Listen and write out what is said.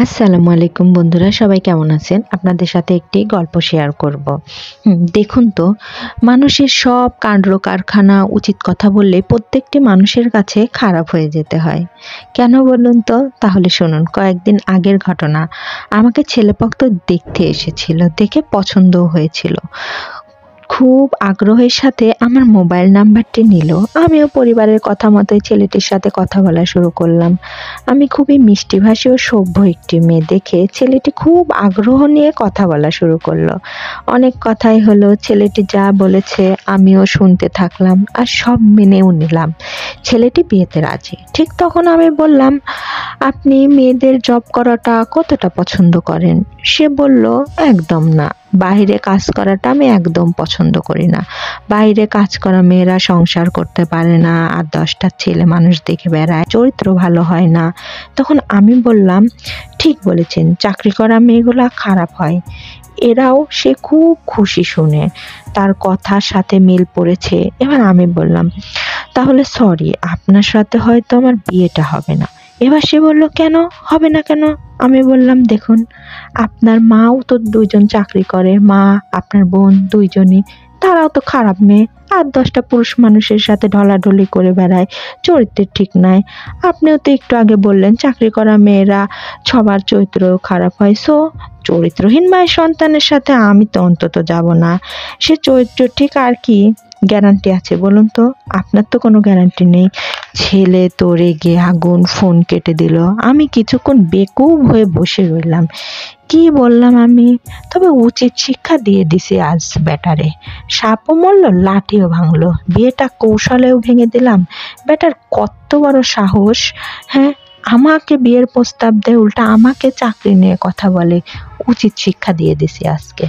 আসসালামু আলাইকুম বন্ধুরা, সবাই কেমন আছেন? আপনাদের সাথে একটি গল্প শেয়ার করব। দেখুন তো, মানুষের সব কাণ্ড কারখানা উচিত কথা বললে প্রত্যেকটি মানুষের কাছে খারাপ হয়ে যেতে হয়। কেন বলুন তো? তাহলে শুনুন, কয়েকদিন আগের ঘটনা। আমাকে ছেলেপক্ষ দেখতে এসেছিল, দেখে পছন্দও হয়েছিল। খুব আগ্রহের সাথে আমার মোবাইল নাম্বারটি নিল। আমিও পরিবারের কথা মতোই ছেলেটির সাথে কথা বলা শুরু করলাম। আমি খুবই মিষ্টিভাষী ও সভ্য একটি মেয়ে দেখে ছেলেটি খুব আগ্রহ নিয়ে কথা বলা শুরু করলো। অনেক কথাই হলো, ছেলেটি যা বলেছে আমিও শুনতে থাকলাম আর সব মেনেও নিলাম। ছেলেটি বিয়েতে রাজি। ঠিক তখন আমি বললাম, আপনি মেয়েদের জব করাটা কতটা পছন্দ করেন? সে বলল, একদম না। বাইরে কাজ করাটা আমি একদম পছন্দ করি না। বাইরে কাজ করা মেয়েরা সংসার করতে পারে না, আর 10টা ছেলে মানুষ দেখে বেড়ায়, চরিত্র ভালো হয় না। তখন আমি বললাম, ঠিক বলেছেন, চাকরি করা মেয়েগুলা খারাপ হয়। এরাও সে খুব খুশি শুনে, তার কথার সাথে মিল পড়েছে। এবার আমি বললাম, তাহলে সরি, আপনার সাথে হয়তো আমার বিয়েটা হবে না। এবার সে বলল, কেন হবে না কেন? আমি বললাম, দেখুন, আপনার মাও তো 2জন চাকরি করে, মা, আপনার বোন, দুইজনই, তারাও তো খারাপ মেয়ে। আর 10টা পুরুষ মানুষের সাথে ঢলাঢলি করে বেড়ায়, চরিত্রের ঠিক নাই। আপনিও তো একটু আগে বললেন চাকরি করা মেয়েরা সবার চরিত্র খারাপ হয়। সো চরিত্রহীন মায়ের সন্তানের সাথে আমি তো অন্তত যাব না। সে চরিত্র ঠিক আর কি গ্যারান্টি আছে বলুন তো? আপনার তো কোনো গ্যারান্টি নেই। ছেলে তো রেগে আগুন, ফোন কেটে দিল। আমি কিছুক্ষণ বেকুব হয়ে বসে রইলাম। কি বললাম আমি? তবে উচিত শিক্ষা দিয়ে দিছি আজ বেটারে। সাপও মরল, লাঠিও ভাঙলো, বিয়েটা কৌশলেও ভেঙে দিলাম। বেটার কত বড় সাহস! হ্যাঁ, আমাকে বিয়ের প্রস্তাব দেয়, উল্টা আমাকে চাকরি নিয়ে কথা বলে। উচিত শিক্ষা দিয়ে দিছি আজকে।